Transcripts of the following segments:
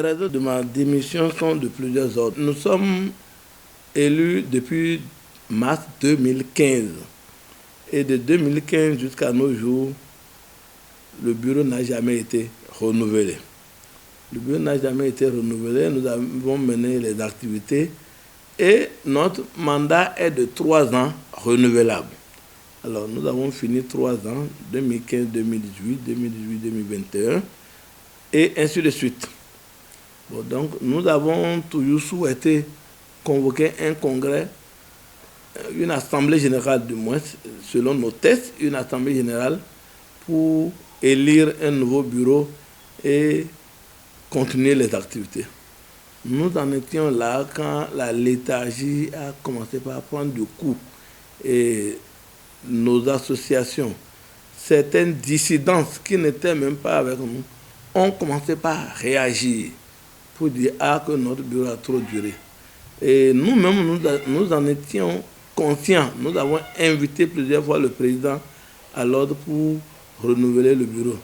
raisons de ma démission sont de plusieurs ordres. Nous sommes élus depuis mars 2015. Et de 2015 jusqu'à nos jours, le bureau n'a jamais été renouvelé. Le bureau n'a jamais été renouvelé. Nous avons mené les activités et notre mandat est de 3 ans renouvelable. Alors, nous avons fini 3 ans, 2015, 2018, 2018, 2021, et ainsi de suite. Bon, donc, nous avons toujours souhaité convoquer un congrès, une assemblée générale du moins, selon nos tests, une assemblée générale pour élire un nouveau bureau et continuer les activités. Nous en étions là quand la léthargie a commencé par prendre du coup et nos associations, certaines dissidences qui n'étaient même pas avec nous, ont commencé par réagir pour dire que notre bureau a trop duré. Et nous-mêmes, nous en étions conscients. Nous avons invité plusieurs fois le président à l'ordre pour renouveler le bureau.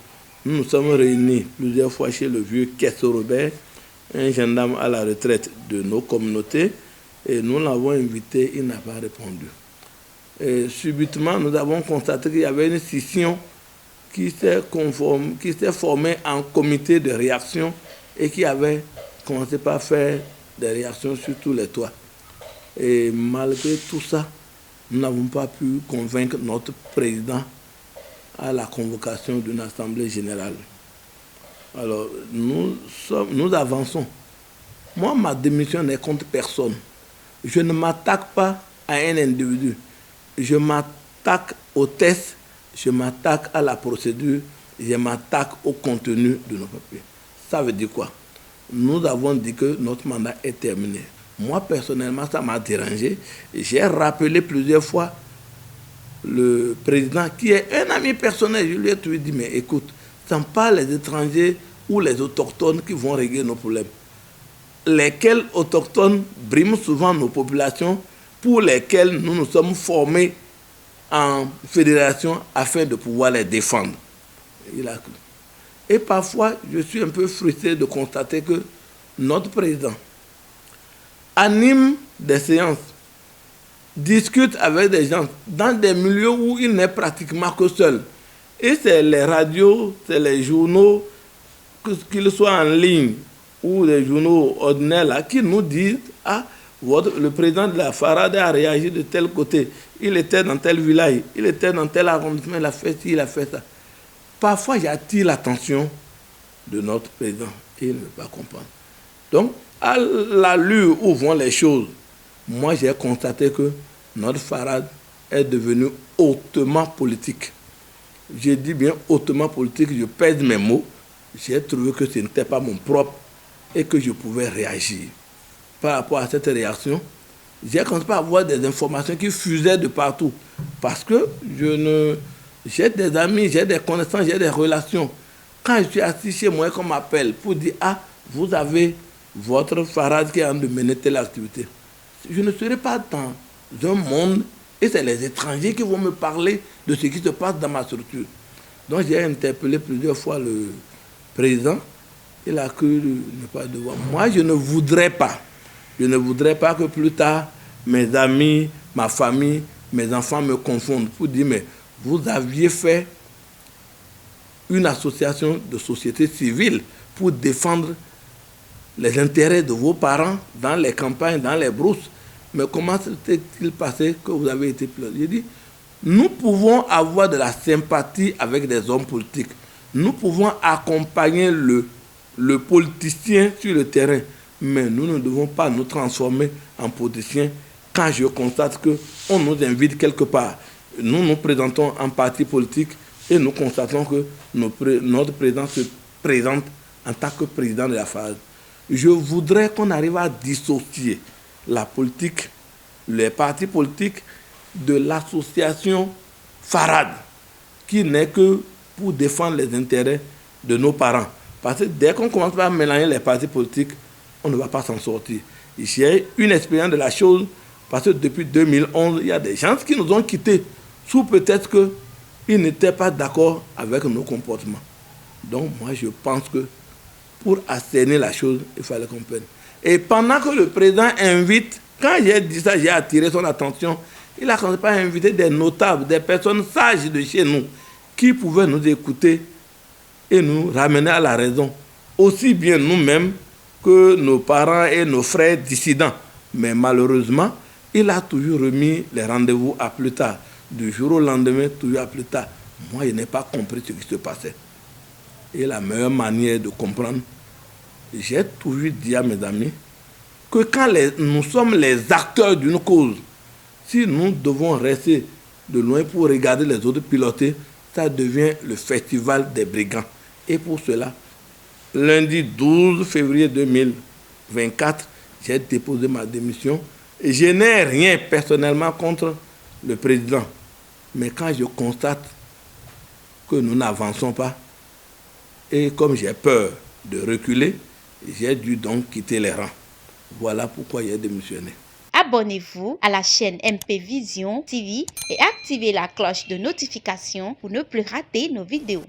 Nous nous sommes réunis plusieurs fois chez le vieux Kessel Robert, un gendarme à la retraite de nos communautés, et nous l'avons invité, il n'a pas répondu. Et subitement, nous avons constaté qu'il y avait une scission qui s'est formée en comité de réaction et qui avait commencé par faire des réactions sur tous les toits. Et malgré tout ça, nous n'avons pas pu convaincre notre président à la convocation d'une assemblée générale. Alors, nous avançons. Moi, ma démission n'est contre personne. Je ne m'attaque pas à un individu. Je m'attaque au test, je m'attaque à la procédure, je m'attaque au contenu de nos papiers. Ça veut dire quoi? Nous avons dit que notre mandat est terminé. Moi, personnellement, ça m'a dérangé. J'ai rappelé plusieurs fois le président, qui est un ami personnel. Je lui ai toujours dit, mais écoute, ce ne sont pas les étrangers ou les autochtones qui vont régler nos problèmes. Lesquels autochtones briment souvent nos populations, pour lesquels nous nous sommes formés en fédération afin de pouvoir les défendre. Et parfois, je suis un peu frustré de constater que notre président anime des séances, discute avec des gens dans des milieux où il n'est pratiquement que seul. Et c'est les radios, c'est les journaux, qu'ils soient en ligne ou les journaux ordinaires là, qui nous disent le président de la FARAD a réagi de tel côté, il était dans tel village, il était dans tel arrondissement, il a fait ci, il a fait ça. Parfois, j'attire l'attention de notre président et il ne veut pas comprendre. Donc, à l'allure où vont les choses, moi j'ai constaté que notre FARAD est devenu hautement politique. Je dis bien hautement politique, je pèse mes mots. J'ai trouvé que ce n'était pas mon propre et que je pouvais réagir. Par rapport à cette réaction, j'ai commencé à avoir des informations qui fusaient de partout. Parce que j'ai des amis, j'ai des connaissances, j'ai des relations. Quand je suis assis chez moi, qu'on m'appelle pour dire vous avez votre FARAD qui est en train de mener telle activité. Je ne serai pas dans un monde et c'est les étrangers qui vont me parler de ce qui se passe dans ma structure. Donc j'ai interpellé plusieurs fois le président. Il a cru ne pas devoir. Moi, je ne voudrais pas que plus tard, mes amis, ma famille, mes enfants me confondent pour dire, mais vous aviez fait une association de société civile pour défendre les intérêts de vos parents dans les campagnes, dans les brousses. Mais comment s'est-il passé que vous avez été plus? J'ai dit, nous pouvons avoir de la sympathie avec des hommes politiques. Nous pouvons accompagner le politicien sur le terrain. Mais nous ne devons pas nous transformer en politiciens quand je constate qu'on nous invite quelque part. Nous nous présentons en parti politique et nous constatons que notre président se présente en tant que président de la FARAD. Je voudrais qu'on arrive à dissocier la politique, les partis politiques, de l'association FARAD, qui n'est que pour défendre les intérêts de nos parents. Parce que dès qu'on commence à mélanger les partis politiques, on ne va pas s'en sortir. J'ai une expérience de la chose, parce que depuis 2011, il y a des gens qui nous ont quittés, sous peut-être qu'ils n'étaient pas d'accord avec nos comportements. Donc moi, je pense que pour assainir la chose, il fallait qu'on prenne. Et pendant que le président invite, quand j'ai dit ça, j'ai attiré son attention, il a commencé par inviter des notables, des personnes sages de chez nous, qui pouvaient nous écouter et nous ramener à la raison, aussi bien nous-mêmes que nos parents et nos frères dissidents. Mais malheureusement, il a toujours remis les rendez-vous à plus tard. Du jour au lendemain, toujours à plus tard. Moi, je n'ai pas compris ce qui se passait. Et la meilleure manière de comprendre, j'ai toujours dit à mes amis que quand nous sommes les acteurs d'une cause, si nous devons rester de loin pour regarder les autres piloter, ça devient le festival des brigands. Et pour cela, lundi 12 février 2024, j'ai déposé ma démission. Et je n'ai rien personnellement contre le président. Mais quand je constate que nous n'avançons pas, et comme j'ai peur de reculer, j'ai dû donc quitter les rangs. Voilà pourquoi j'ai démissionné. Abonnez-vous à la chaîne MP Vision TV et activez la cloche de notification pour ne plus rater nos vidéos.